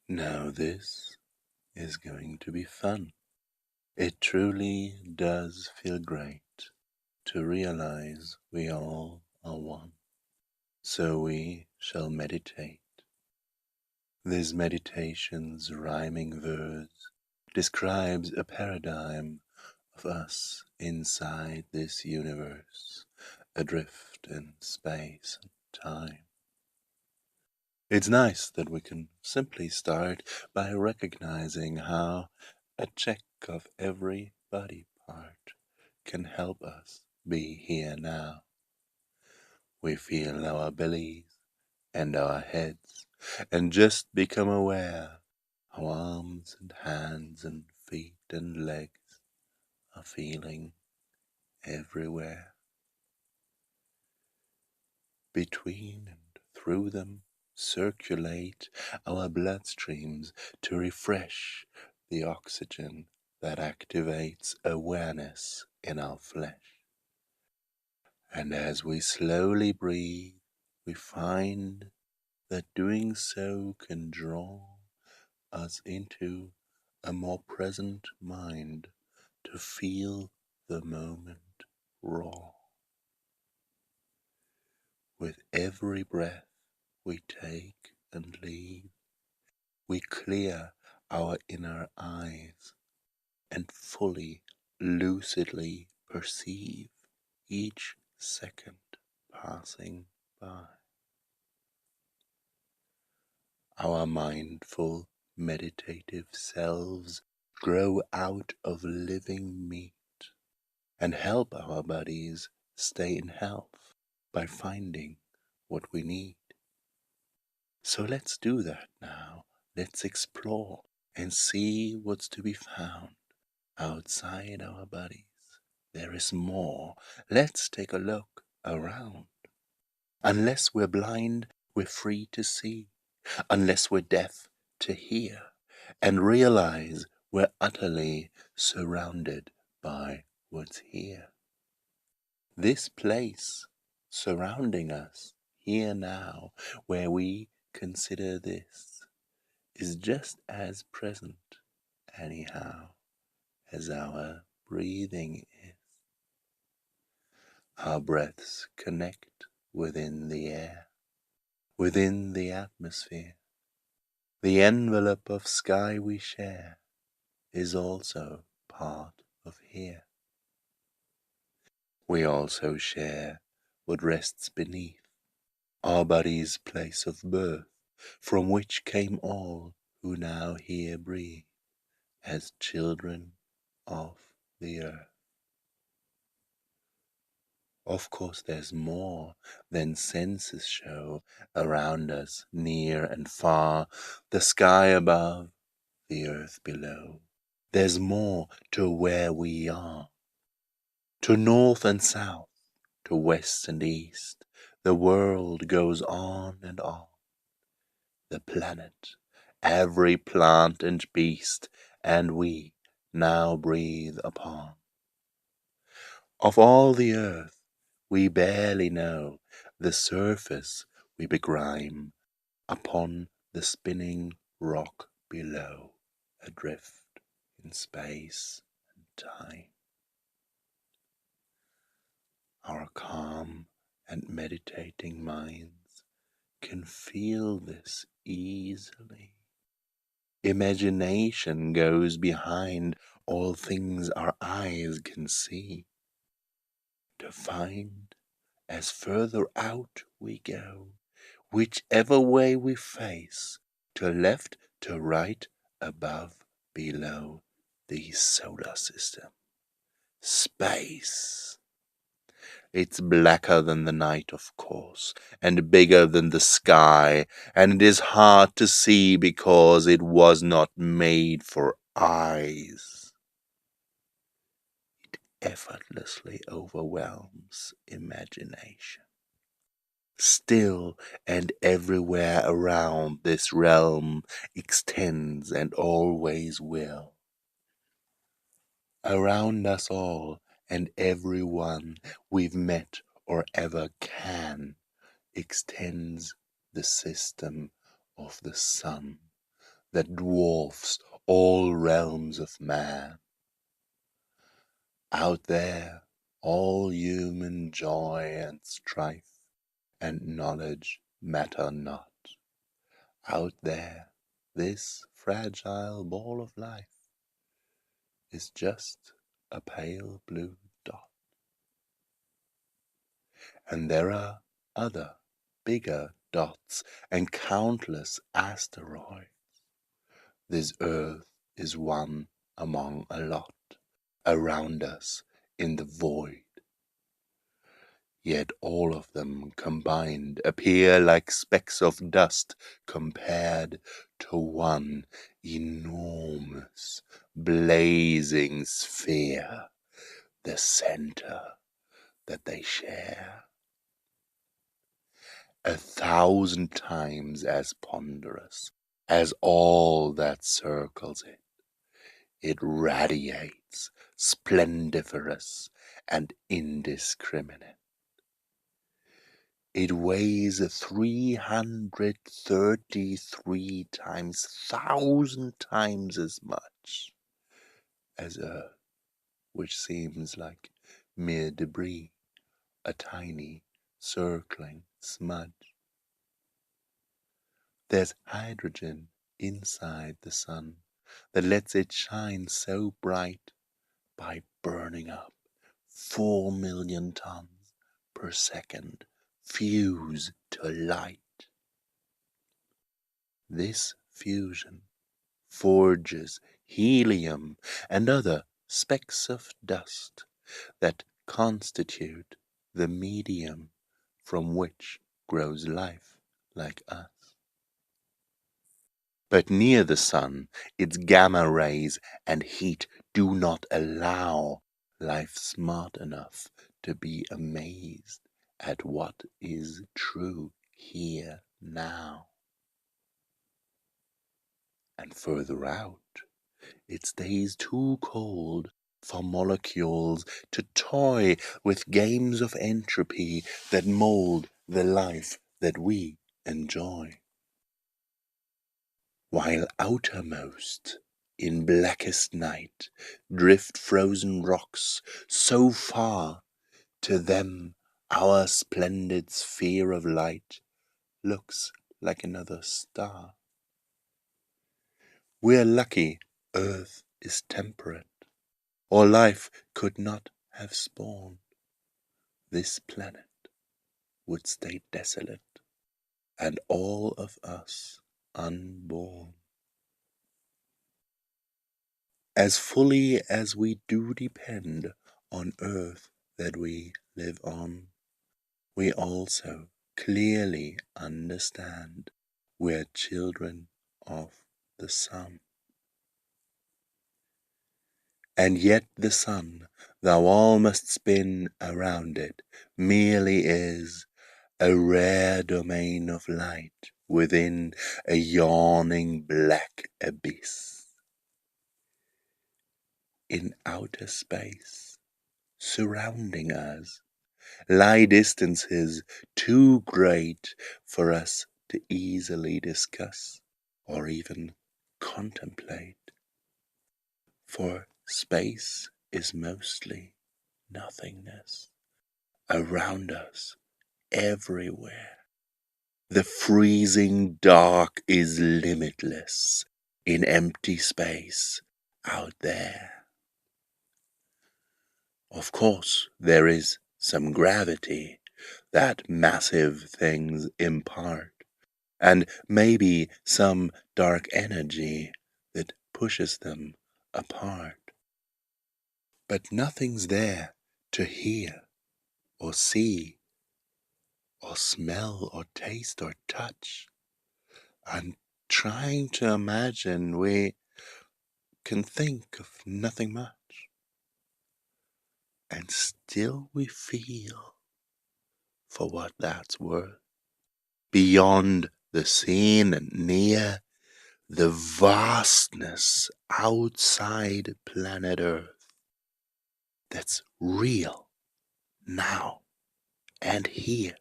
Now this is going to be fun. It truly does feel great to realize we all are one. So we shall meditate. This meditation's rhyming verse describes a paradigm of us inside this universe, adrift in space and time. It's nice that we can simply start by recognizing how a check of every body part can help us be here now. We feel our bellies and our heads and just become aware our arms and hands and feet and legs are feeling everywhere. Between and through them circulate our bloodstreams to refresh the oxygen that activates awareness in our flesh. And as we slowly breathe, we find that doing so can draw us into a more present mind to feel the moment raw. With every breath we take and leave, we clear our inner eyes and fully, lucidly perceive each second passing by. Our mindful, meditative selves grow out of living meat and help our bodies stay in health by finding what we need. So let's do that now. Let's explore and see what's to be found outside our bodies. There is more. Let's take a look around. Unless we're blind, we're free to see. Unless we're deaf, to hear. And realize we're utterly surrounded by what's here. This place surrounding us, here now, where we consider this, is just as present, anyhow, as our breathing is. Our breaths connect within the air, within the atmosphere. The envelope of sky we share is also part of here. We also share what rests beneath, our body's place of birth, from which came all who now here breathe as children of the earth. Of course there's more than senses show around us, near and far, the sky above, the earth below. There's more to where we are, to north and south, to west and east. The world goes on and on. The planet, every plant and beast, and we now breathe upon. Of all the earth we barely know the surface we begrime upon the spinning rock below, adrift in space and time. Our calm and meditating minds can feel this easily. Imagination goes behind all things our eyes can see, to find, as further out we go, whichever way we face, to left, to right, above, below, the solar system, space. It's blacker than the night, of course, and bigger than the sky, and it is hard to see because it was not made for eyes. It effortlessly overwhelms imagination. Still and everywhere around this realm extends and always will. Around us all and every one we've met or ever can extends the system of the sun, that dwarfs all realms of man. Out there, all human joy and strife and knowledge matter not. Out there, this fragile ball of life is just a pale blue dot. And there are other, bigger dots and countless asteroids. This earth is one among a lot around us in the void. Yet all of them combined appear like specks of dust compared to one enormous, blazing sphere, the center that they share. 1,000 times as ponderous as all that circles it. It radiates, splendiferous and indiscriminate. It weighs 333 times, 1,000 times as much as Earth, which seems like mere debris, a tiny circling smudge. There's hydrogen inside the sun that lets it shine so bright by burning up 4 million tons per second, fuse to light. This fusion forges helium and other specks of dust that constitute the medium from which grows life like us. But near the sun, its gamma rays and heat do not allow life smart enough to be amazed at what is true here now. And further out, it stays too cold for molecules to toy with games of entropy that mold the life that we enjoy. While outermost, in blackest night, drift frozen rocks so far, to them our splendid sphere of light looks like another star. We're lucky Earth is temperate, or life could not have spawned. This planet would stay desolate, and all of us unborn. As fully as we do depend on Earth that we live on, we also clearly understand we're children of the sun. And yet the sun, though all must spin around it, merely is a rare domain of light within a yawning black abyss. In outer space, surrounding us, lie distances too great for us to easily discuss or even contemplate. For space is mostly nothingness around us, everywhere. The freezing dark is limitless in empty space out there. Of course, there is some gravity that massive things impart, and maybe some dark energy that pushes them apart. But nothing's there to hear or see or smell or taste or touch. I'm trying to imagine we can think of nothing much. And still we feel, for what that's worth, beyond the seen and near, the vastness outside planet Earth that's real now and here.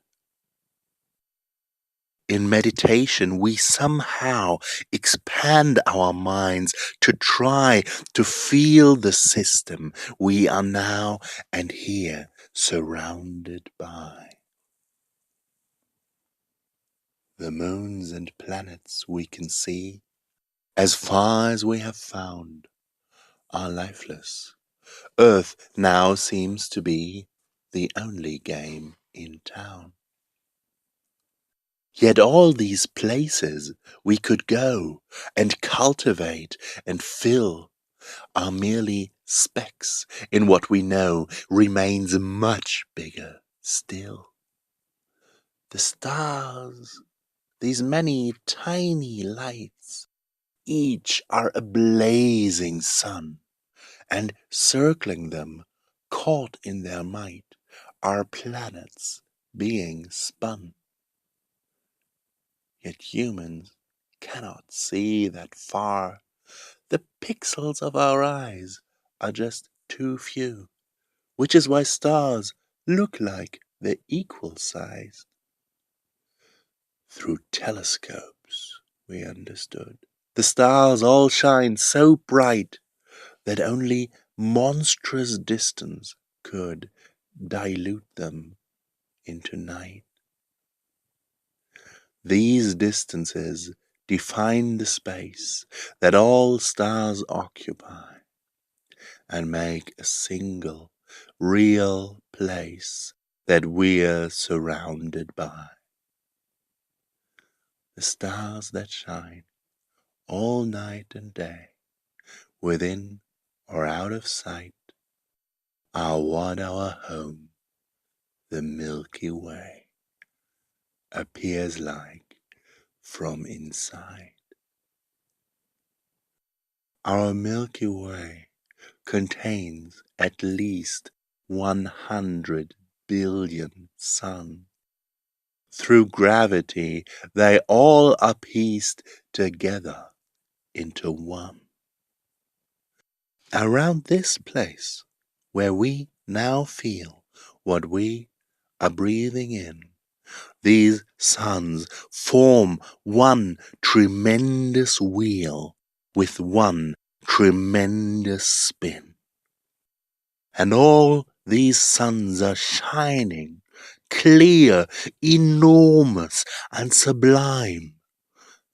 In meditation, we somehow expand our minds to try to feel the system we are now and here surrounded by. The moons and planets we can see, as far as we have found, are lifeless. Earth now seems to be the only game in town. Yet all these places we could go and cultivate and fill are merely specks in what we know remains much bigger still. The stars, these many tiny lights, each are a blazing sun, and circling them, caught in their might, are planets being spun. Yet humans cannot see that far. The pixels of our eyes are just too few, which is why stars look like they're equal sized. Through telescopes, we understood. The stars all shine so bright that only monstrous distance could dilute them into night. These distances define the space that all stars occupy and make a single, real place that we're surrounded by. The stars that shine all night and day, within or out of sight, are what our home, the Milky Way, appears like from inside. Our Milky Way contains at least 100 billion suns. Through gravity, they all are pieced together into one. Around this place, where we now feel what we are breathing in, these suns form one tremendous wheel with one tremendous spin. And all these suns are shining, clear, enormous, and sublime.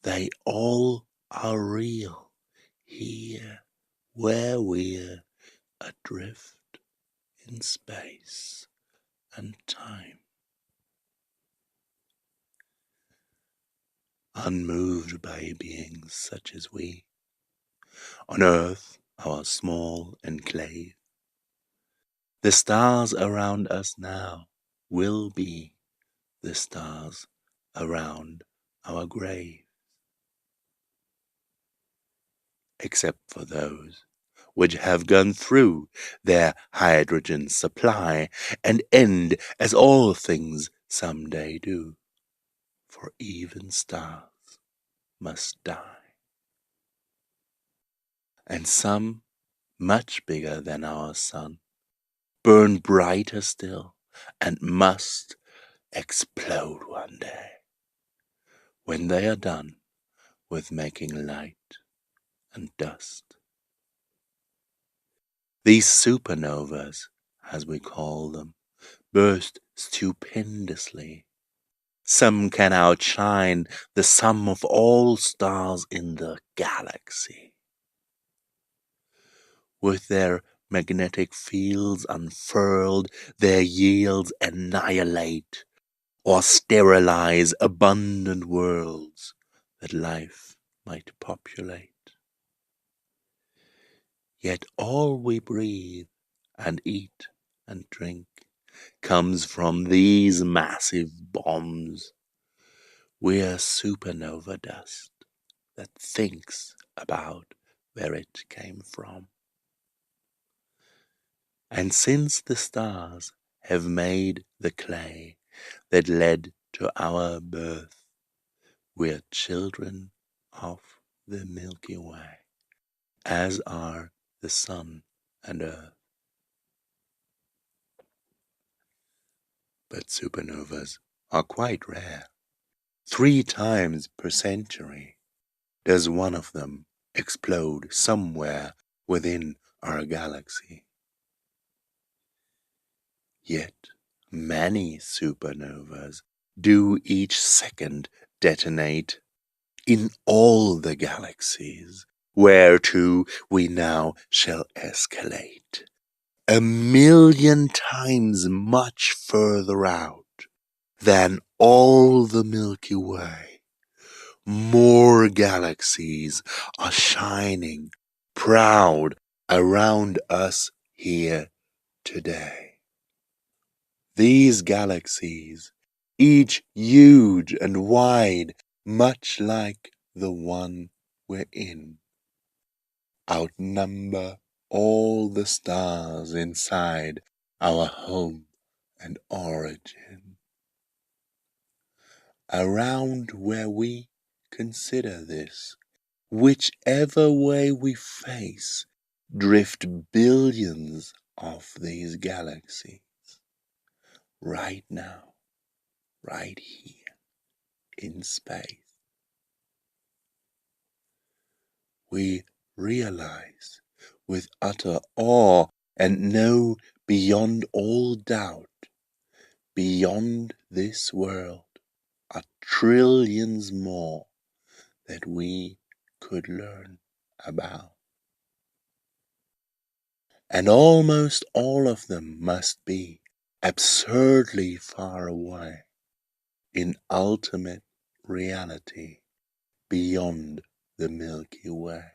They all are real here where we're adrift in space and time. Unmoved by beings such as we, on Earth, our small enclave, the stars around us now will be the stars around our grave, except for those which have gone through their hydrogen supply and end as all things someday do, for even stars must die. And some, much bigger than our sun, burn brighter still and must explode one day, when they are done with making light and dust. These supernovas, as we call them, burst stupendously. Some can outshine the sum of all stars in the galaxy. With their magnetic fields unfurled, their yields annihilate or sterilize abundant worlds that life might populate. Yet all we breathe and eat and drink comes from these massive bombs. We're supernova dust that thinks about where it came from. And since the stars have made the clay that led to our birth, we're children of the Milky Way, as are the sun and earth. But supernovas are quite rare. 3 times per century does one of them explode somewhere within our galaxy. Yet many supernovas do each second detonate in all the galaxies, whereto we now shall escalate 1,000,000 times much further out than all the Milky Way. More galaxies are shining proud around us here today. These galaxies, each huge and wide, much like the one we're in, outnumber all the stars inside our home and origin. Around where we consider this, whichever way we face, drift billions of these galaxies right now, right here in space. We realize with utter awe and know beyond all doubt, beyond this world are trillions more that we could learn about. And almost all of them must be absurdly far away in ultimate reality beyond the Milky Way.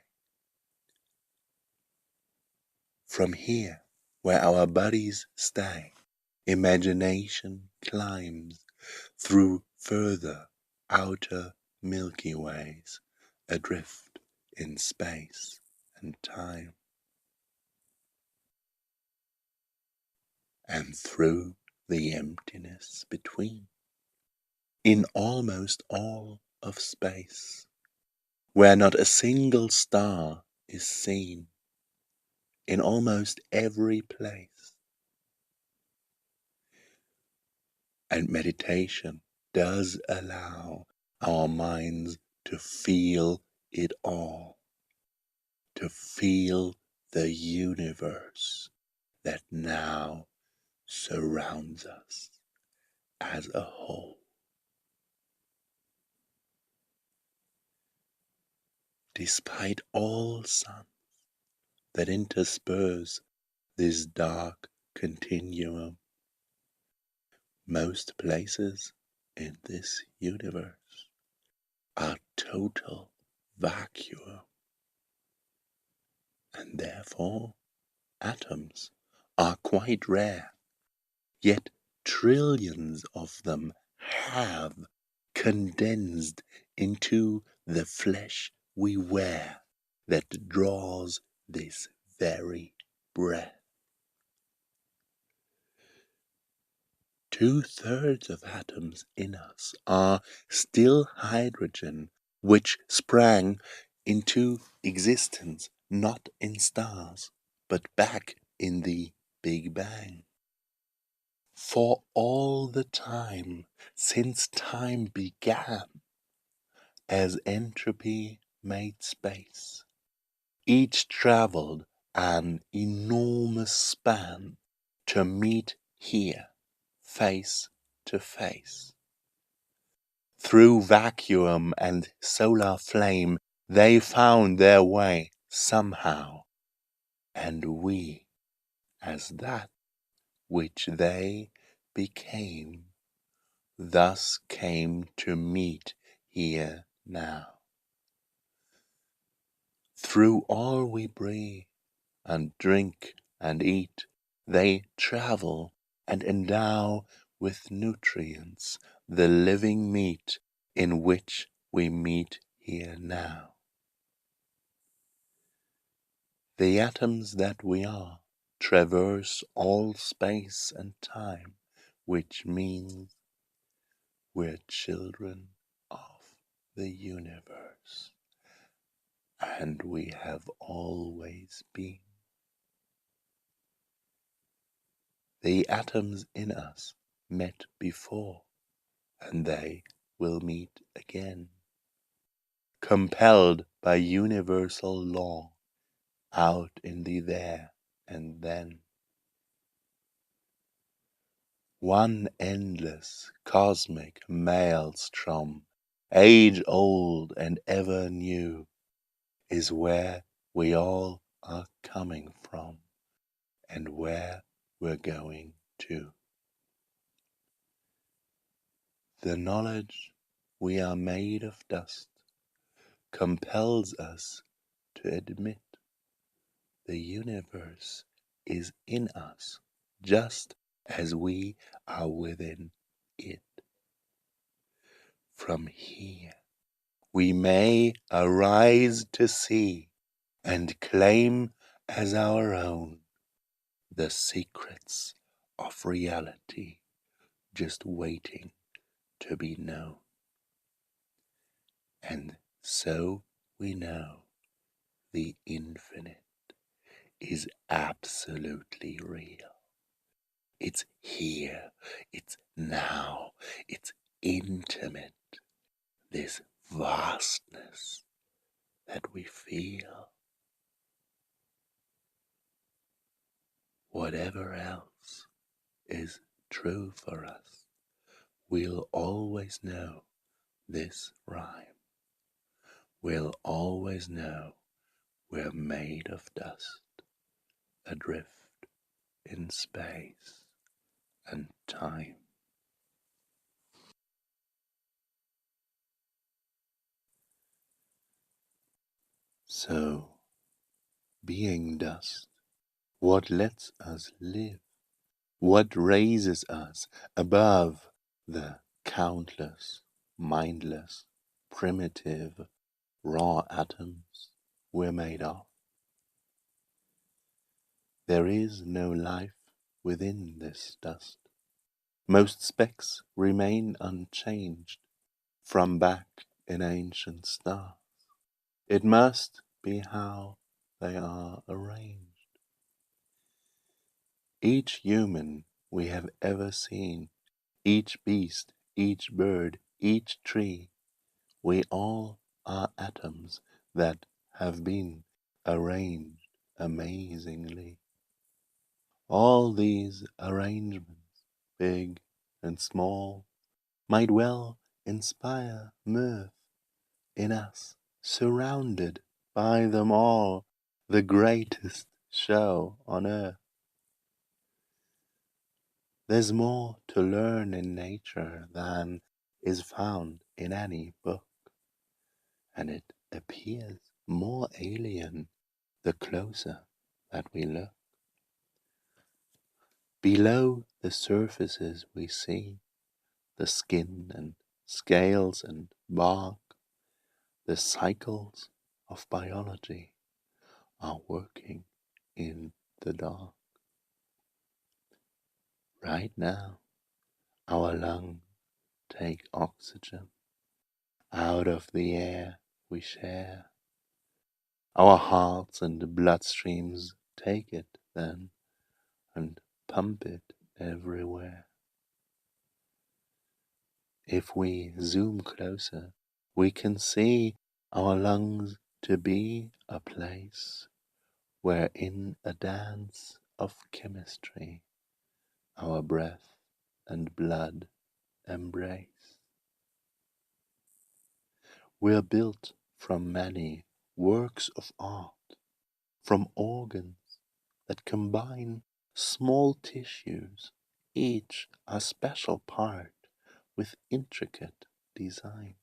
From here, where our bodies stay, imagination climbs through further outer Milky Ways, adrift in space and time. And through the emptiness between, in almost all of space, where not a single star is seen, in almost every place. And meditation does allow our minds to feel it all, to feel the universe that now surrounds us as a whole. Despite all suns that intersperse this dark continuum, most places in this universe are total vacuum, and therefore atoms are quite rare, yet trillions of them have condensed into the flesh we wear that draws this very breath. 2/3 of atoms in us are still hydrogen, which sprang into existence not in stars, but back in the Big Bang. For all the time since time began, as entropy made space, each traveled an enormous span to meet here, face to face. Through vacuum and solar flame, they found their way somehow, and we, as that which they became, thus came to meet here now. Through all we breathe and drink and eat, they travel and endow with nutrients the living meat in which we meet here now. The atoms that we are traverse all space and time, which means we're children of the universe, and we have always been. The atoms in us met before, and they will meet again, compelled by universal law, out in the there and then. One endless cosmic maelstrom, age-old and ever new, is where we all are coming from and where we're going to. The knowledge we are made of dust compels us to admit the universe is in us just as we are within it. From here we may arise to see and claim as our own the secrets of reality just waiting to be known. And so we know the infinite is absolutely real. It's here, it's now, it's intimate, this vastness that we feel. Whatever else is true for us, we'll always know this rhyme. We'll always know we're made of dust, adrift in space and time. So, being dust, what lets us live? What raises us above the countless, mindless, primitive, raw atoms we're made of? There is no life within this dust. Most specks remain unchanged from back in ancient stars. It must be how they are arranged. Each human we have ever seen, each beast, each bird, each tree, we all are atoms that have been arranged amazingly. All these arrangements, big and small, might well inspire mirth in us, surrounded by them all, the greatest show on earth. There's more to learn in nature than is found in any book, and it appears more alien the closer that we look. Below the surfaces we see the skin and scales and bark, the cycles of biology are working in the dark. Right now, our lungs take oxygen out of the air we share. Our hearts and bloodstreams take it then and pump it everywhere. If we zoom closer, we can see our lungs to be a place where in a dance of chemistry our breath and blood embrace. We're built from many works of art, from organs that combine small tissues, each a special part with intricate design.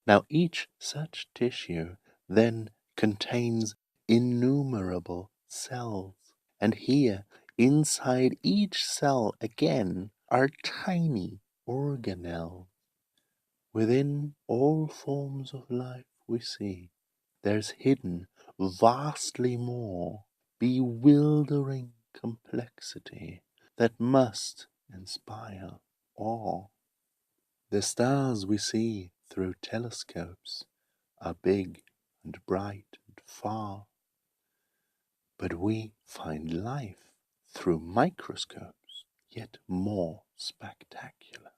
Now each such tissue then contains innumerable cells, and here inside each cell again are tiny organelles. Within all forms of life we see, there's hidden vastly more bewildering complexity that must inspire awe. The stars we see through telescopes are big and bright and far, but we find life through microscopes yet more spectacular.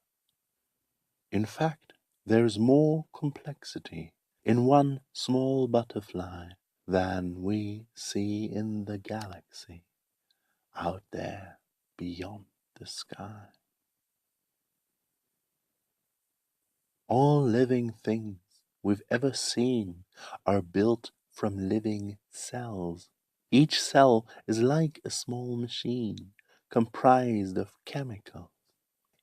In fact, there's more complexity in one small butterfly than we see in the galaxy out there beyond the sky. All living things we've ever seen are built from living cells. Each cell is like a small machine comprised of chemicals.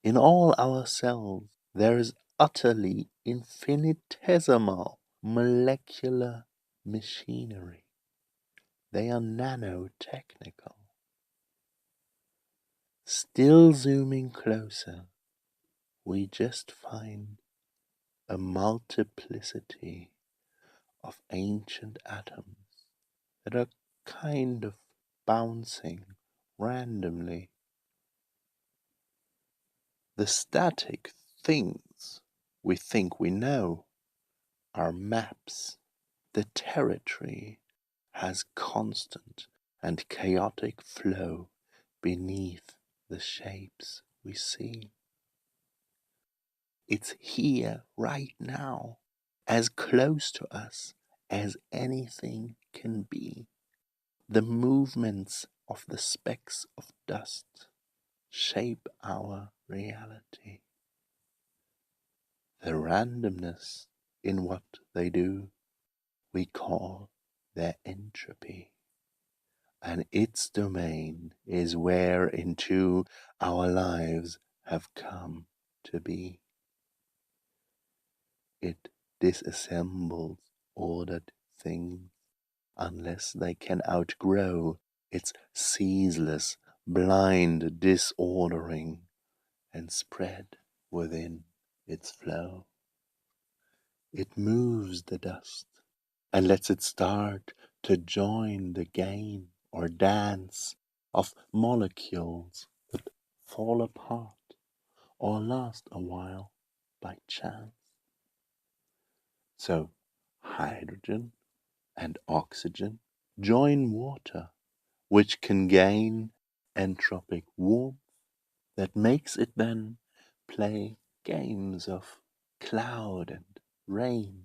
In all our cells, there is utterly infinitesimal molecular machinery. They are nanotechnical. Still zooming closer, we just find a multiplicity of ancient atoms that are kind of bouncing randomly. The static things we think we know are maps. The territory has constant and chaotic flow beneath the shapes we see. It's here right now, as close to us as anything can be. The movements of the specks of dust shape our reality. The randomness in what they do we call their entropy, and its domain is whereinto our lives have come to be. It disassembles ordered things unless they can outgrow its ceaseless, blind disordering and spread within its flow. It moves the dust and lets it start to join the game or dance of molecules that fall apart or last a while by chance. So hydrogen and oxygen join water, which can gain entropic warmth that makes it then play games of cloud and rain.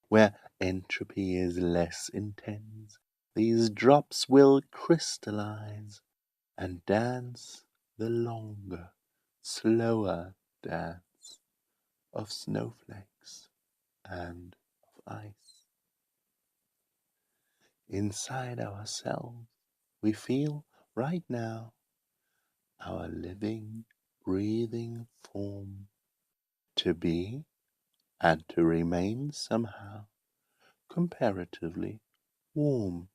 Where entropy is less intense, these drops will crystallize and dance the longer, slower dance of snowflakes and of ice. Inside ourselves, we feel right now our living, breathing form to be and to remain somehow comparatively warm.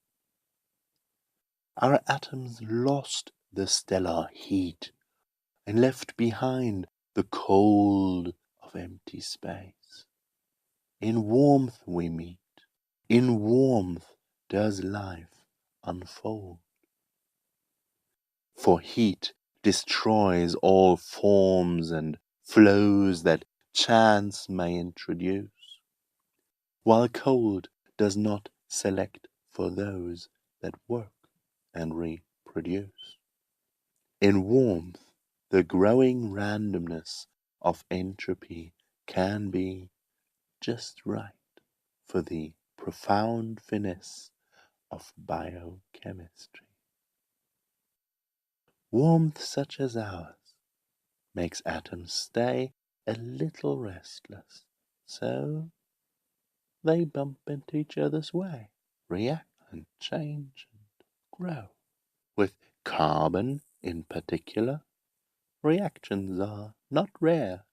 Our atoms lost the stellar heat and left behind the cold of empty space. In warmth we meet. In warmth does life unfold. For heat destroys all forms and flows that chance may introduce, while cold does not select for those that work and reproduce. In warmth, the growing randomness of entropy can be just right for the profound finesse of biochemistry. Warmth such as ours makes atoms stay a little restless, so they bump into each other's way, react and change and grow. With carbon in particular, reactions are not rare,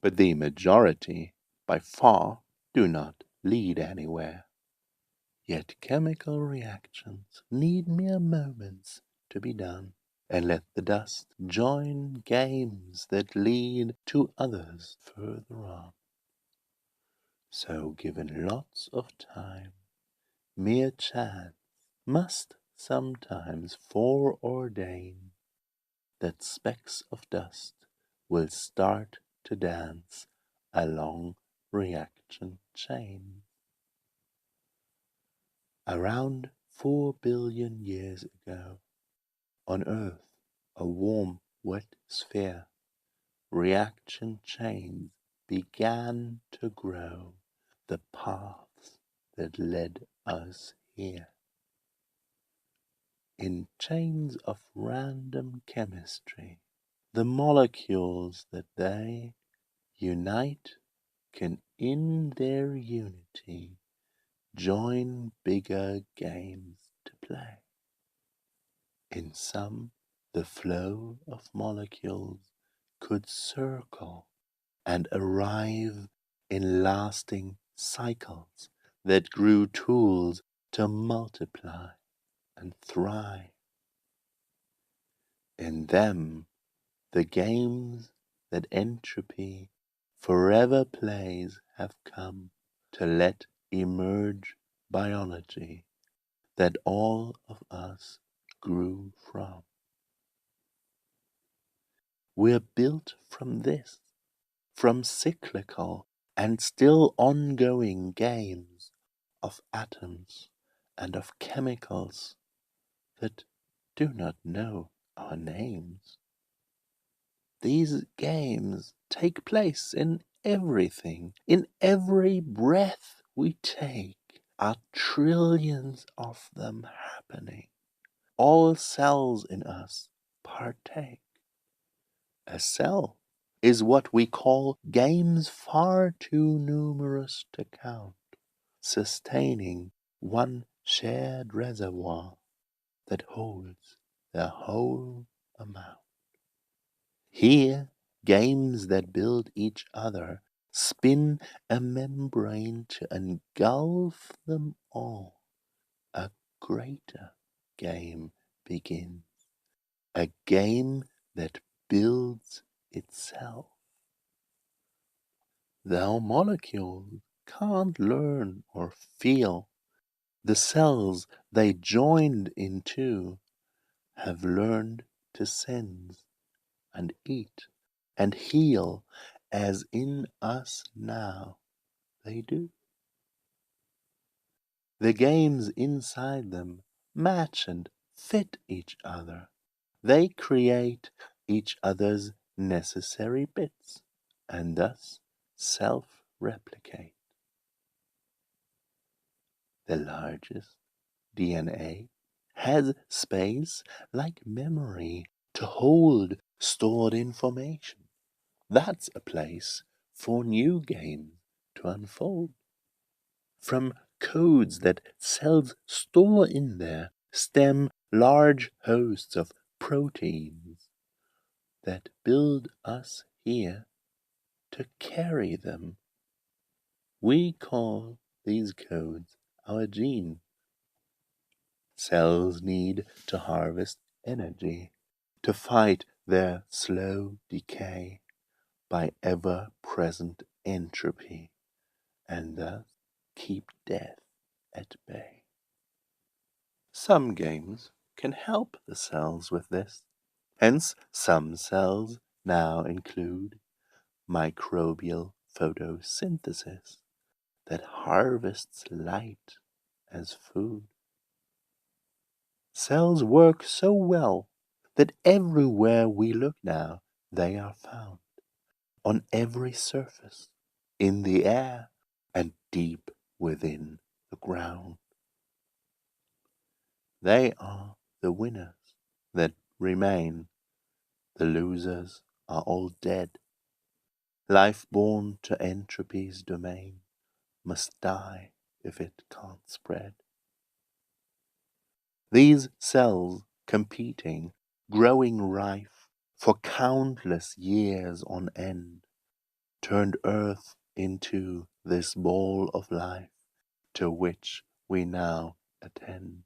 but the majority, by far, do not lead anywhere. Yet chemical reactions need mere moments to be done, and let the dust join games that lead to others further on. So given lots of time, mere chance must sometimes foreordain that specks of dust will start to dance along reaction chains. Around 4 billion years ago, on Earth, a warm, wet sphere reaction chains began to grow, the paths that led us here. In chains of random chemistry, the molecules that they unite can in their unity join bigger games to play. In some, the flow of molecules could circle and arrive in lasting cycles that grew tools to multiply and thrive. In them, the games that entropy forever plays have come to let emerge biology that all of us grew from. We're built from this, from cyclical and still ongoing games of atoms and of chemicals that do not know our names. These games take place in everything, in every breath we take, are trillions of them happening. All cells in us partake. A cell is what we call games far too numerous to count, sustaining one shared reservoir that holds the whole amount. Here, games that build each other spin a membrane to engulf them all. A greater game begins, a game that builds itself. Thou molecules can't learn or feel. The cells they joined into have learned to sense and eat and heal as in us now they do. The games inside them match and fit each other. They create each other's necessary bits and thus self-replicate. The largest, DNA, has space like memory to hold stored information. That's a place for new games to unfold. From codes that cells store in there stem large hosts of proteins that build us here to carry them. We call these codes our genes. Cells need to harvest energy to fight their slow decay by ever-present entropy and thus keep death at bay. Some games can help the cells with this. Hence, some cells now include microbial photosynthesis that harvests light as food. Cells work so well that everywhere we look now, they are found. On every surface, in the air, and deep within the ground. They are the winners that remain. The losers are all dead. Life born to entropy's domain must die if it can't spread. These cells competing, growing rife for countless years on end, turned Earth into this ball of life to which we now attend.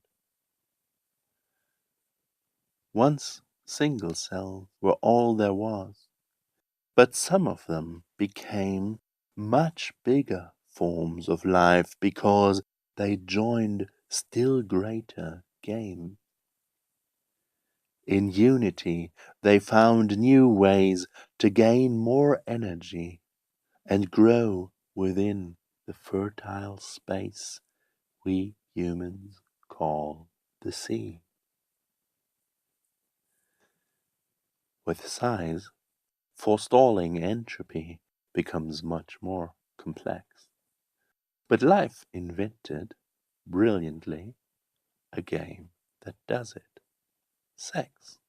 Once single cells were all there was, but some of them became much bigger forms of life because they joined still greater games. In unity, they found new ways to gain more energy and grow within the fertile space we humans call the sea. With size, forestalling entropy becomes much more complex. But life invented, brilliantly, a game that does it. Sex.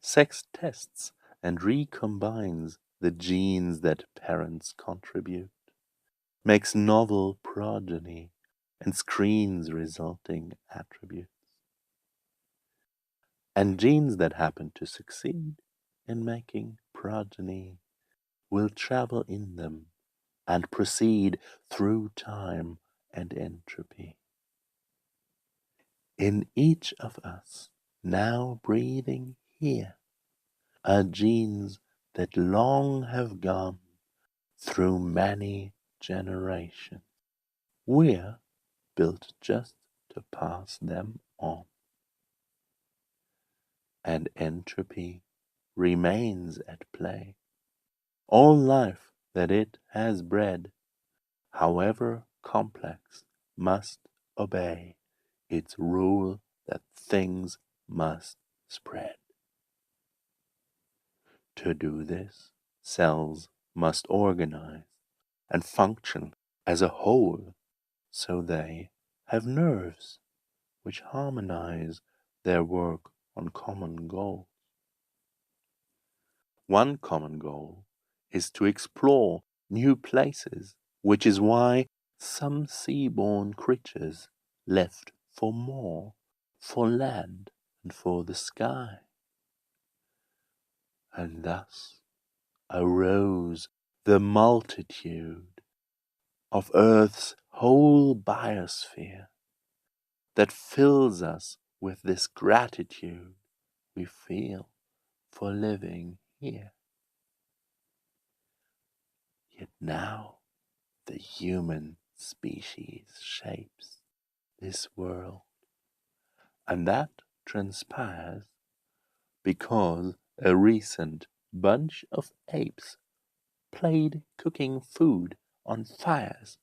Sex tests and recombines the genes that parents contribute, makes novel progeny, and screens resulting attributes. And genes that happen to succeed in making progeny will travel in them and proceed through time and entropy. In each of us, now breathing here, are genes that long have gone through many generations. We're built just to pass them on. And entropy remains at play. All life that it has bred, however complex, must obey its rule that things must spread. To do this, cells must organize and function as a whole, so they have nerves which harmonize their work on common goals. One common goal is to explore new places, which is why some sea-born creatures left for more, for land and for the sky. And thus arose the multitude of Earth's whole biosphere that fills us with this gratitude we feel for living here. Yet now the human species shapes this world, and that transpires because a recent bunch of apes played cooking food on fires.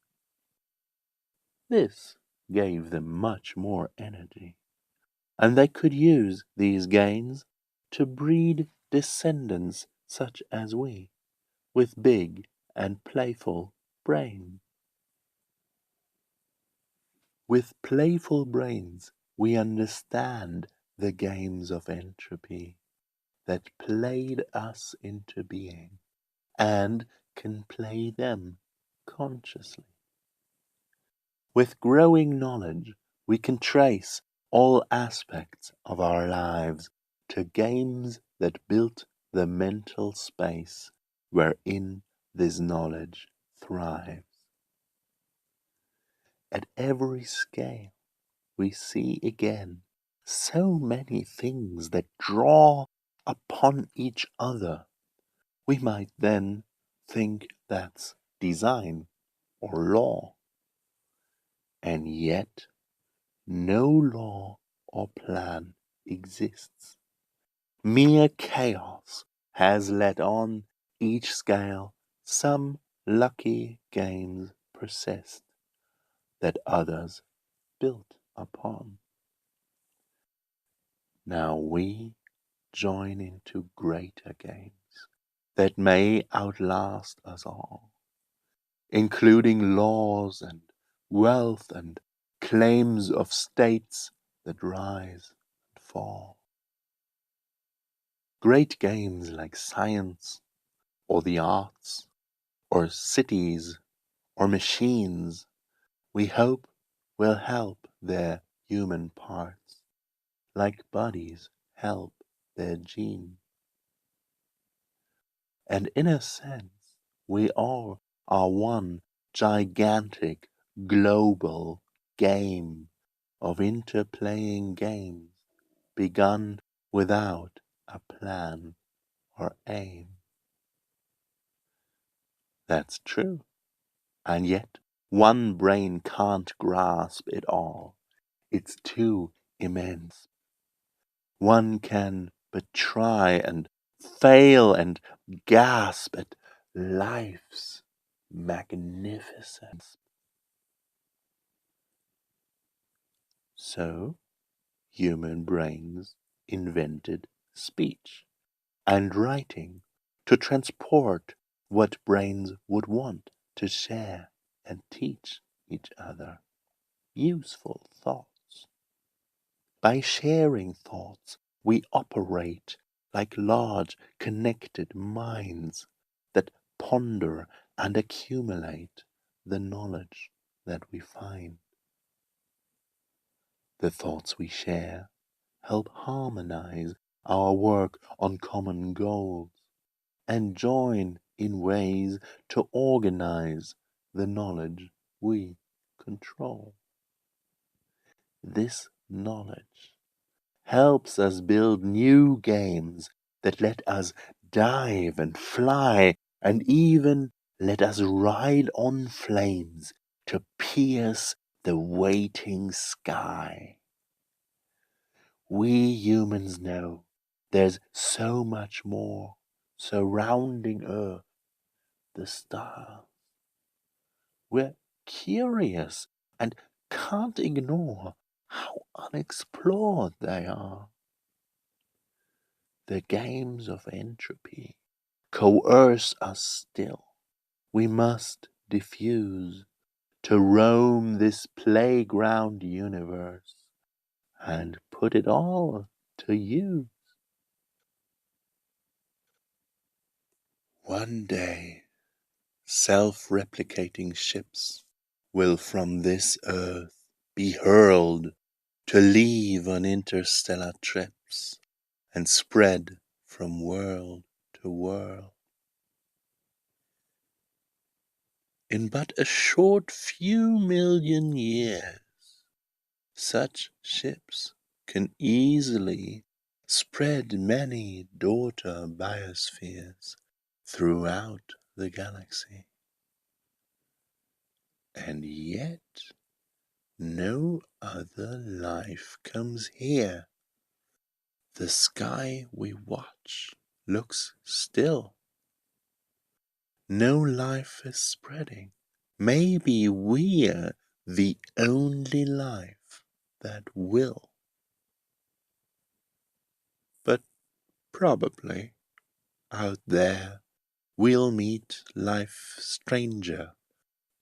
This gave them much more energy, and they could use these gains to breed descendants such as we, with big and playful brains. With playful brains, we understand the games of entropy that played us into being, and can play them consciously. With growing knowledge, we can trace all aspects of our lives to games that built the mental space wherein this knowledge thrives. At every scale, we see again so many things that draw upon each other. We might then think that's design or law, and yet no law or plan exists. Mere chaos has let on each scale some lucky games persist that others built upon. Now we join into greater games that may outlast us all, including laws and wealth and claims of states that rise and fall. Great games like science, or the arts, or cities, or machines, we hope will help their human parts, like bodies help their genes. And in a sense, we all are one gigantic global game of interplaying games begun without a plan or aim. That's true. And yet, one brain can't grasp it all. It's too immense. One can but try and fail and gasp at life's magnificence. So, human brains invented speech, and writing to transport what brains would want to share and teach each other useful thoughts. By sharing thoughts, we operate like large connected minds that ponder and accumulate the knowledge that we find. The thoughts we share help harmonize our work on common goals and join in ways to organize the knowledge we control. This knowledge helps us build new games that let us dive and fly and even let us ride on flames to pierce the waiting sky. We humans know there's so much more surrounding Earth, the stars. We're curious and can't ignore how unexplored they are. The games of entropy coerce us still. We must diffuse to roam this playground universe and put it all to use. One day, self-replicating ships will from this earth be hurled to leave on interstellar trips and spread from world to world. In but a short few million years, such ships can easily spread many daughter biospheres throughout the galaxy. And yet, no other life comes here. The sky we watch looks still. No life is spreading. Maybe we're the only life that will. But probably out there we'll meet life stranger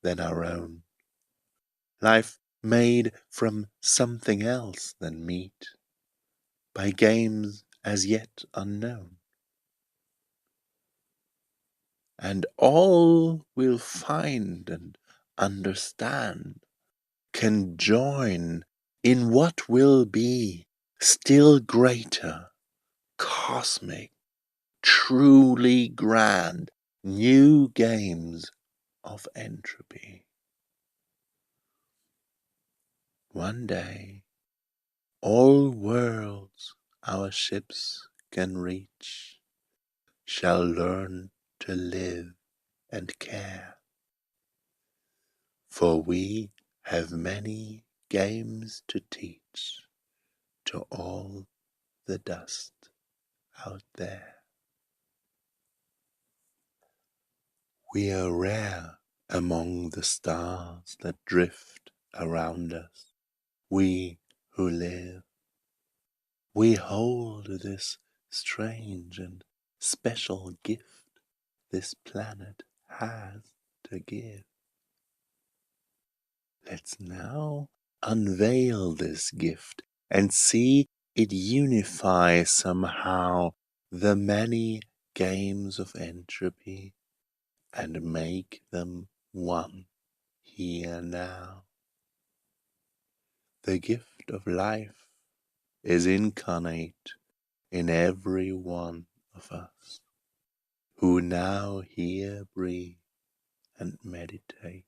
than our own. Life made from something else than meat, by games as yet unknown. And all we'll find and understand can join in what will be still greater, cosmic, truly grand, new games of entropy. One day, all worlds our ships can reach shall learn to live and care, for we have many games to teach to all the dust out there. We are rare among the stars that drift around us, we who live. We hold this strange and special gift this planet has to give. Let's now unveil this gift and see it unify somehow the many games of entropy and make them one here now. The gift of life is incarnate in every one of us who now here breathe and meditate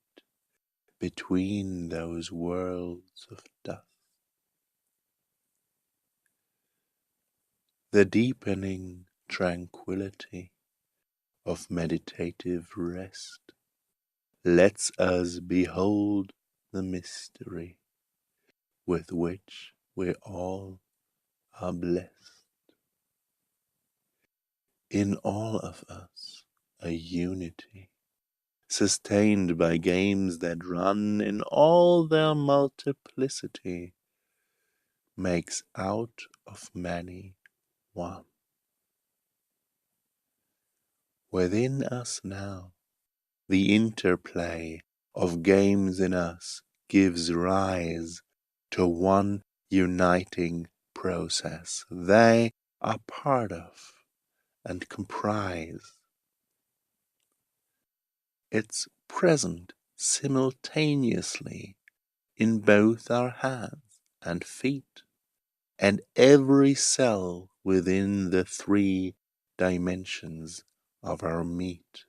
between those worlds of dust. The deepening tranquility of meditative rest lets us behold the mystery with which we all are blessed. In all of us a unity, sustained by games that run in all their multiplicity, makes out of many one. within us now. The interplay of games in us gives rise to one uniting process they are part of and comprise. It's present simultaneously in both our hands and feet, and every cell within the 3 dimensions of our meat.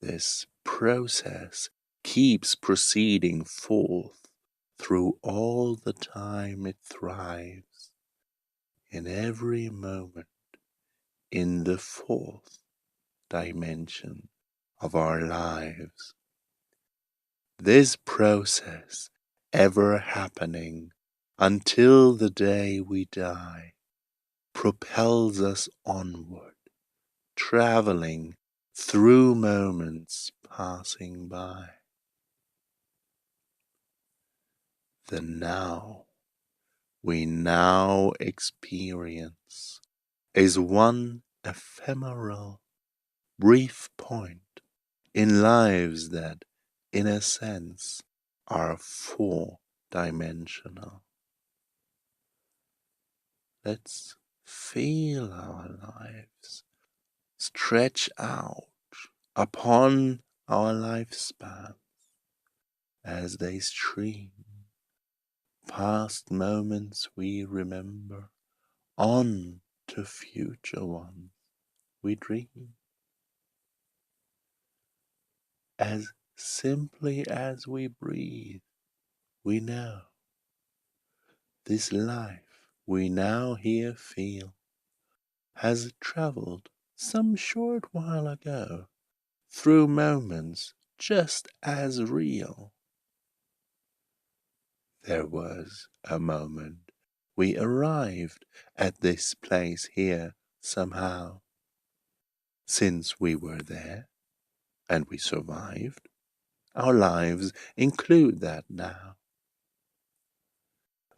This process keeps proceeding forth through all the time it thrives, in every moment in the 4th dimension of our lives. This process ever happening until the day we die propels us onward, traveling through moments passing by. The now we now experience is one ephemeral, brief point in lives that, in a sense, are 4-dimensional. Let's feel our lives stretch out upon our lifespan as they stream past moments we remember on to future ones we dream. As simply as we breathe, we know this life we now here feel has travelled some short while ago through moments just as real. There was a moment we arrived at this place here somehow. Since we were there and we survived, our lives include that now.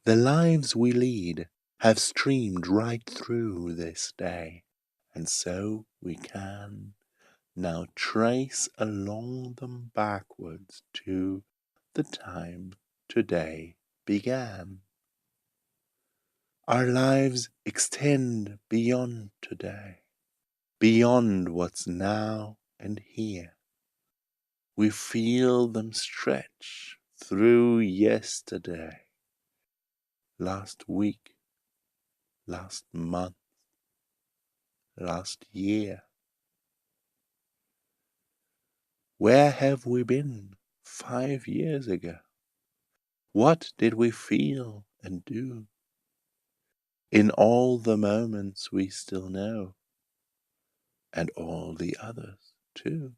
The lives we lead have streamed right through this day, and so we can now trace along them backwards to the time today began. Our lives extend beyond today, beyond what's now and here. We feel them stretch through yesterday, last week, last month, last year. Where have we been 5 years ago? What did we feel and do? In all the moments we still know, and all the others too.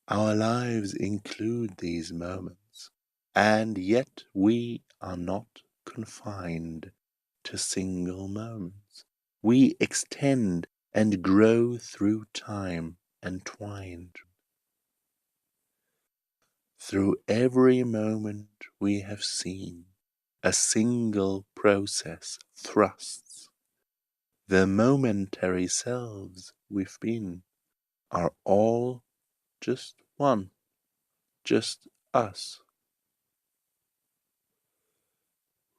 Our lives include these moments, and yet we are not confined to single moments. We extend and grow through time, entwined. Through every moment we have seen, a single process thrusts. The momentary selves we've been are all just one, just us.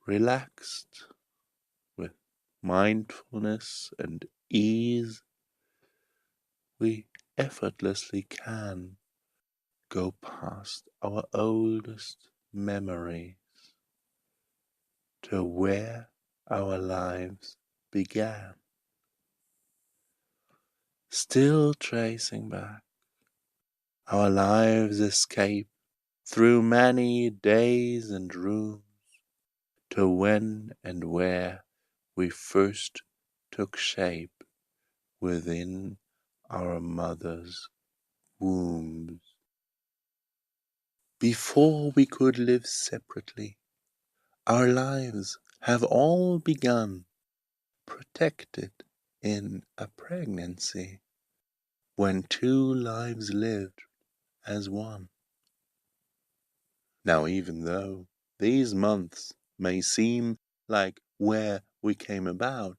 Relaxed with mindfulness and ease, we effortlessly can go past our oldest memories to where our lives began. Still tracing back, our lives escape through many days and rooms to when and where we first took shape within our mother's wombs. Before we could live separately, our lives have all begun, protected in a pregnancy, when 2 lives lived as one. Now, even though these months may seem like where we came about,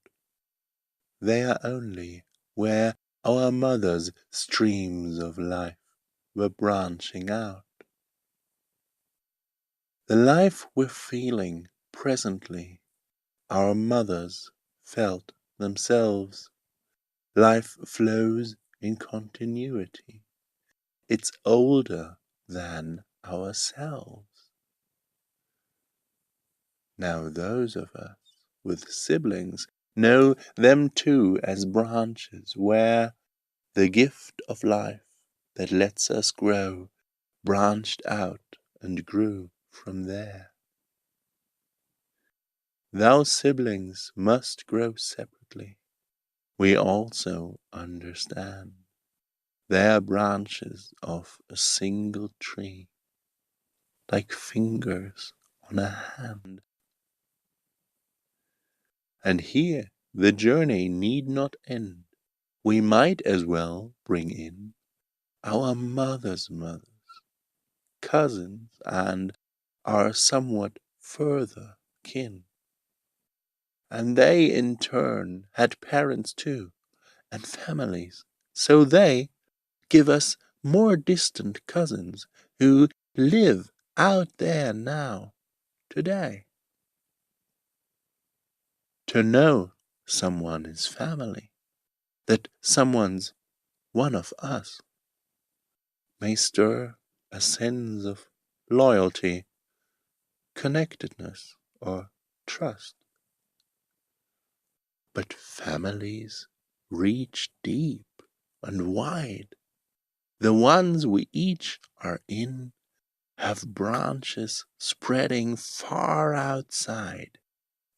they are only where our mother's streams of life were branching out. The life we're feeling presently, our mothers felt themselves. Life flows in continuity. It's older than ourselves. Now those of us with siblings know them too as branches where the gift of life that lets us grow branched out and grew from there. Thou siblings must grow separately. We also understand they are branches of a single tree, like fingers on a hand. And here the journey need not end. We might as well bring in our mother's mothers, cousins, and our somewhat further kin. And they in turn had parents too, and families, so they give us more distant cousins who live out there now, today. To know someone is family, that someone's one of us, may stir a sense of loyalty, connectedness, or trust. But families reach deep and wide. The ones we each are in have branches spreading far outside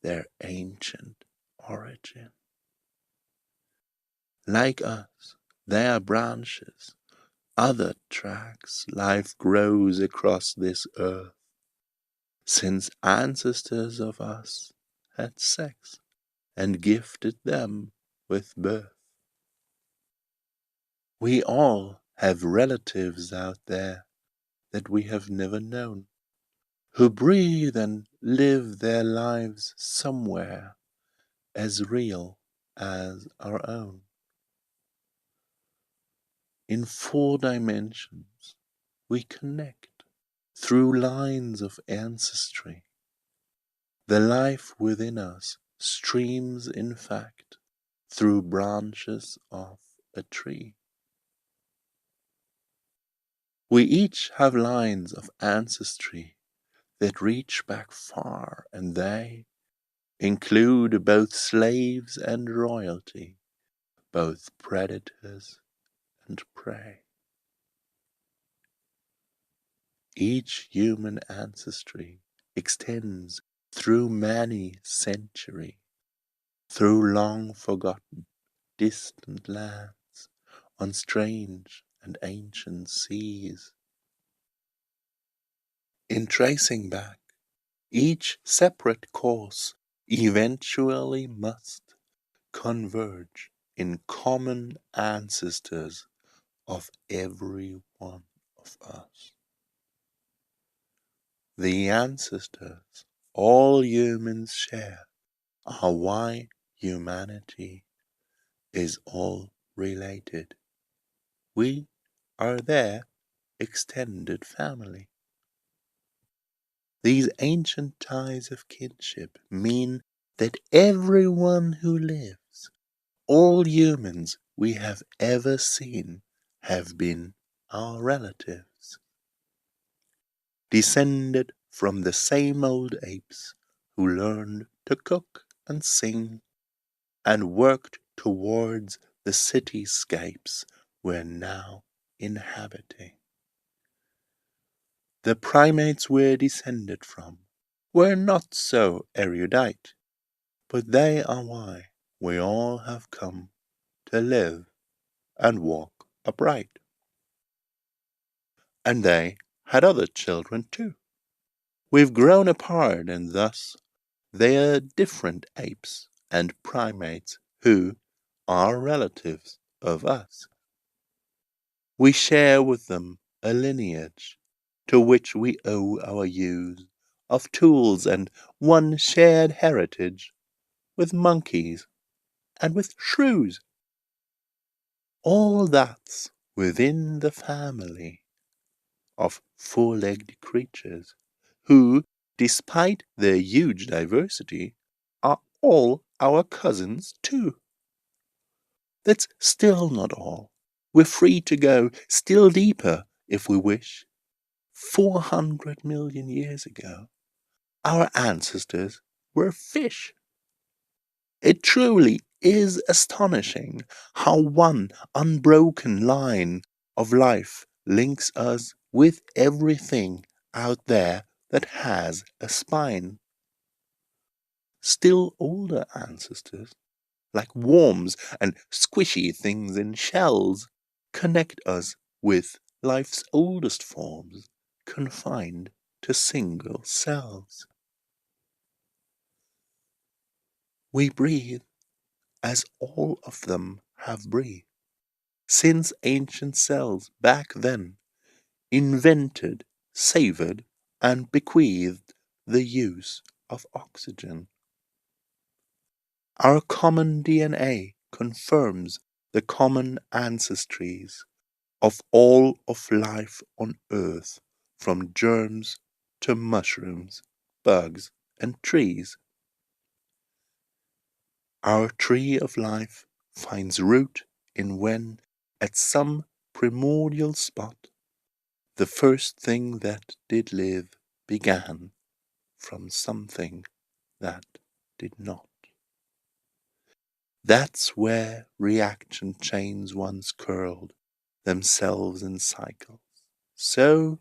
their ancient origin. Like us, they are branches, other tracks life grows across this earth, since ancestors of us had sex and gifted them with birth. We all have relatives out there that we have never known, who breathe and live their lives somewhere as real as our own. In 4 dimensions, we connect through lines of ancestry. The life within us streams, in fact, through branches of a tree. We each have lines of ancestry that reach back far, and they include both slaves and royalty, both predators and prey. Each human ancestry extends through many centuries, through long forgotten, distant lands, on strange and ancient seas. In tracing back, each separate course eventually must converge in common ancestors of every one of us. The ancestors all humans share are why humanity is all related. We are their extended family. These ancient ties of kinship mean that everyone who lives, all humans we have ever seen, have been our relatives, descended from the same old apes who learned to cook and sing and worked towards the cityscapes we're now inhabiting. The primates we're descended from were not so erudite, but they are why we all have come to live and walk upright. And they had other children too. We've grown apart, and thus they are different apes and primates who are relatives of us. We share with them a lineage to which we owe our use of tools and one shared heritage with monkeys and with shrews. All that's within the family of four-legged creatures who, despite their huge diversity, are all our cousins too. That's still not all. We're free to go still deeper if we wish. 400 million years ago, our ancestors were fish. It truly is astonishing how one unbroken line of life links us with everything out there that has a spine. Still older ancestors, like worms and squishy things in shells, connect us with life's oldest forms, confined to single cells. We breathe as all of them have breathed, since ancient cells back then invented, savored, and bequeathed the use of oxygen. Our common DNA confirms the common ancestries of all of life on Earth, from germs to mushrooms, bugs, and trees. Our tree of life finds root in when, at some primordial spot, the first thing that did live began from something that did not. That's where reaction chains once curled themselves in cycles. So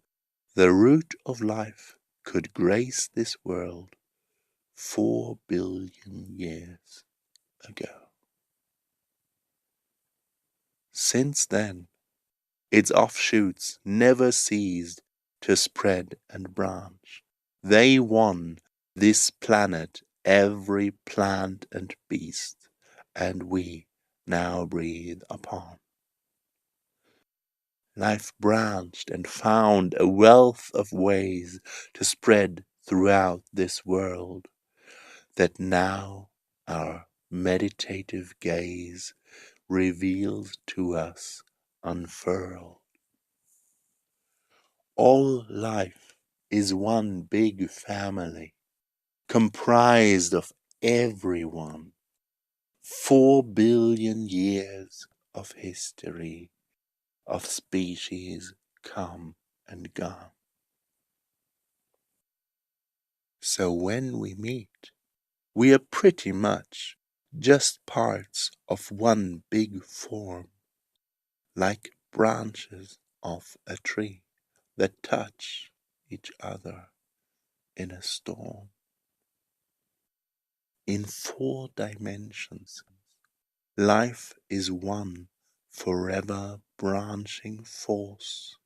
the root of life could grace this world 4 billion years ago. Since then, its offshoots never ceased to spread and branch. They won this planet, every plant and beast, and we now breathe upon. Life branched and found a wealth of ways to spread throughout this world that now our meditative gaze reveals to us unfurled. All life is one big family, comprised of everyone. 4 billion years of history, of species come and gone. So when we meet, we are pretty much just parts of one big form, like branches of a tree that touch each other in a storm. In 4 dimensions, life is one forever branching force,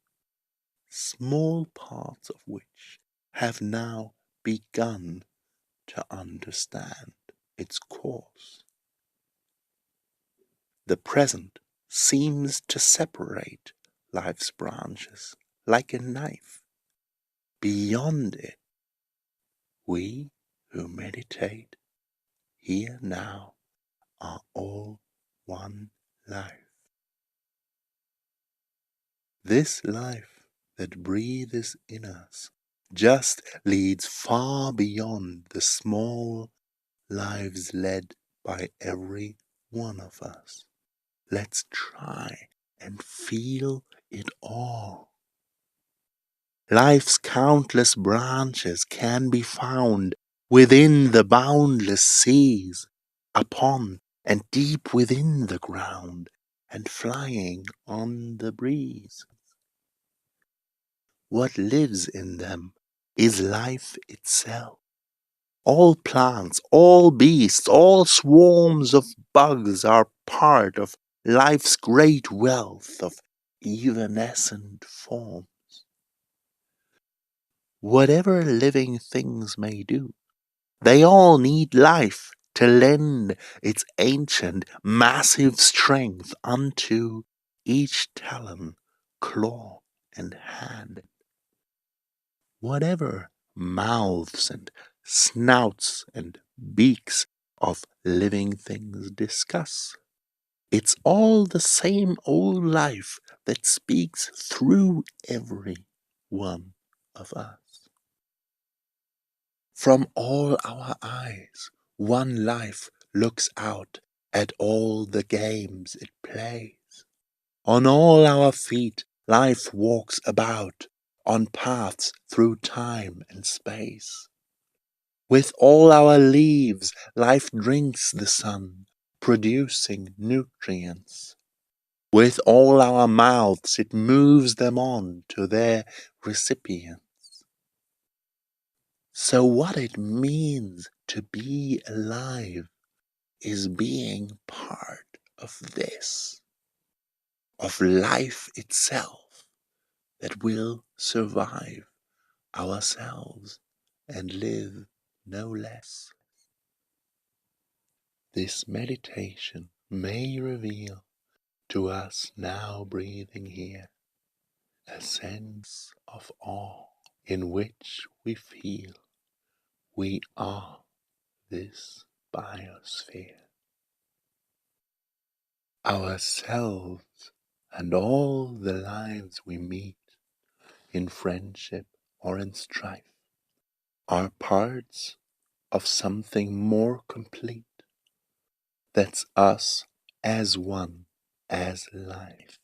small parts of which have now begun to understand its course. The present seems to separate life's branches like a knife. Beyond it, we who meditate here now are all one life. This life that breathes in us just leads far beyond the small lives led by every one of us. Let's try and feel it all. Life's countless branches can be found within the boundless seas, upon and deep within the ground, and flying on the breeze. What lives in them is life itself. All plants, all beasts, all swarms of bugs are part of life's great wealth of evanescent forms. Whatever living things may do, they all need life to lend its ancient, massive strength unto each talon, claw, and hand. Whatever mouths and snouts and beaks of living things discuss. It's all the same old life that speaks through every one of us. From all our eyes, one life looks out at all the games it plays. On all our feet, life walks about on paths through time and space. With all our leaves, life drinks the sun, producing nutrients. With all our mouths, it moves them on to their recipients. So what it means to be alive is being part of this, of life itself that will survive ourselves and live no less. This meditation may reveal to us now breathing here a sense of awe in which we feel we are this biosphere. Ourselves and all the lives we meet in friendship or in strife are parts of something more complete. That's us as one, as life.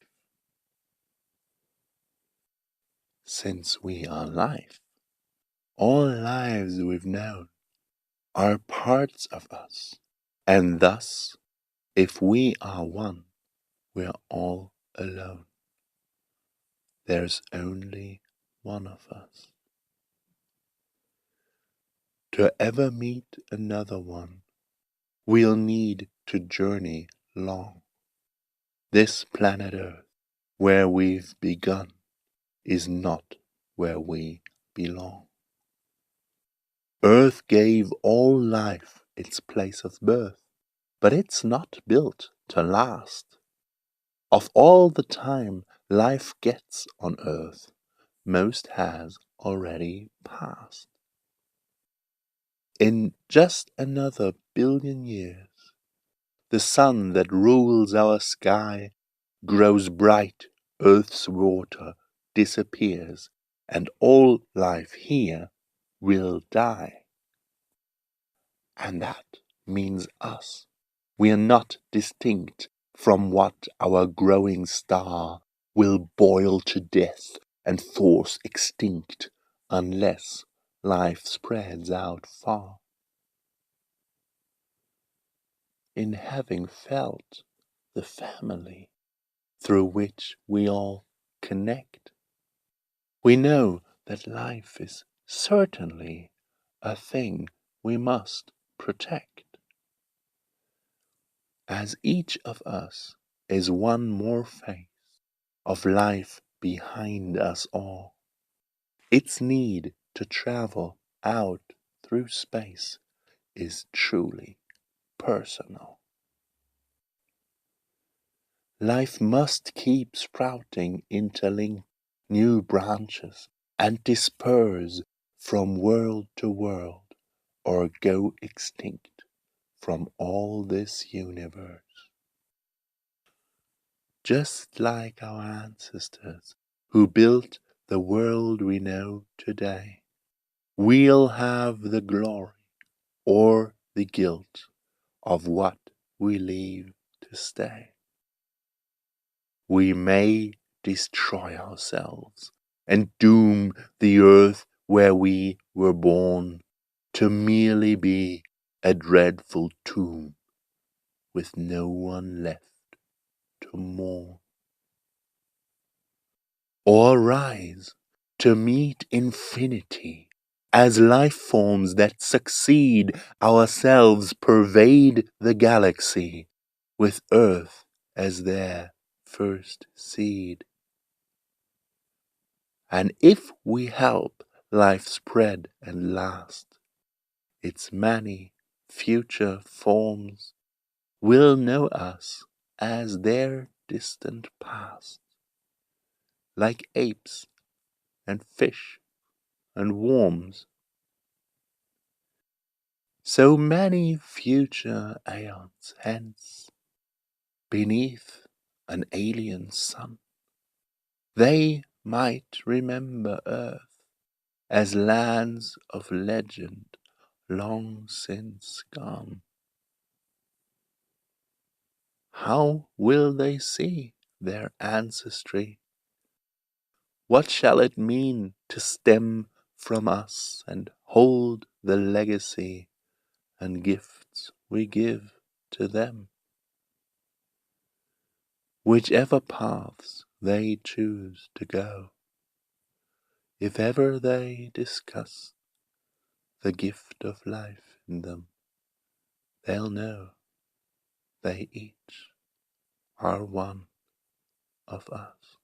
Since we are life, all lives we've known are parts of us, and thus, if we are one, we're all alone. There's only one of us. To ever meet another one, we'll need to journey long. This planet Earth, where we've begun, is not where we belong. Earth gave all life its place of birth, but it's not built to last. Of all the time life gets on Earth, most has already passed. In just another billion years, the sun that rules our sky grows bright, Earth's water disappears, and all life here will die. And that means us. We are not distinct from what our growing star will boil to death and force extinct unless life spreads out far. In having felt the family through which we all connect, we know that life is certainly a thing we must protect. As each of us is one more face of life behind us all, its need to travel out through space is truly personal. Life must keep sprouting interlinked new branches and disperse from world to world, or go extinct from all this universe. Just like our ancestors who built the world we know today, we'll have the glory or the guilt of what we leave to stay. We may destroy ourselves and doom the earth where we were born to merely be a dreadful tomb with no one left to mourn. Or rise to meet infinity as life forms that succeed ourselves pervade the galaxy with Earth as their first seed. And if we help life spread and last, its many future forms will know us as their distant past, like apes and fish and worms. so many future aeons hence, beneath an alien sun, they might remember Earth as lands of legend long since gone. How will they see their ancestry? What shall it mean to stem from us and hold the legacy and gifts we give to them? Whichever paths they choose to go, if ever they discuss the gift of life in them, they'll know they each are one of us.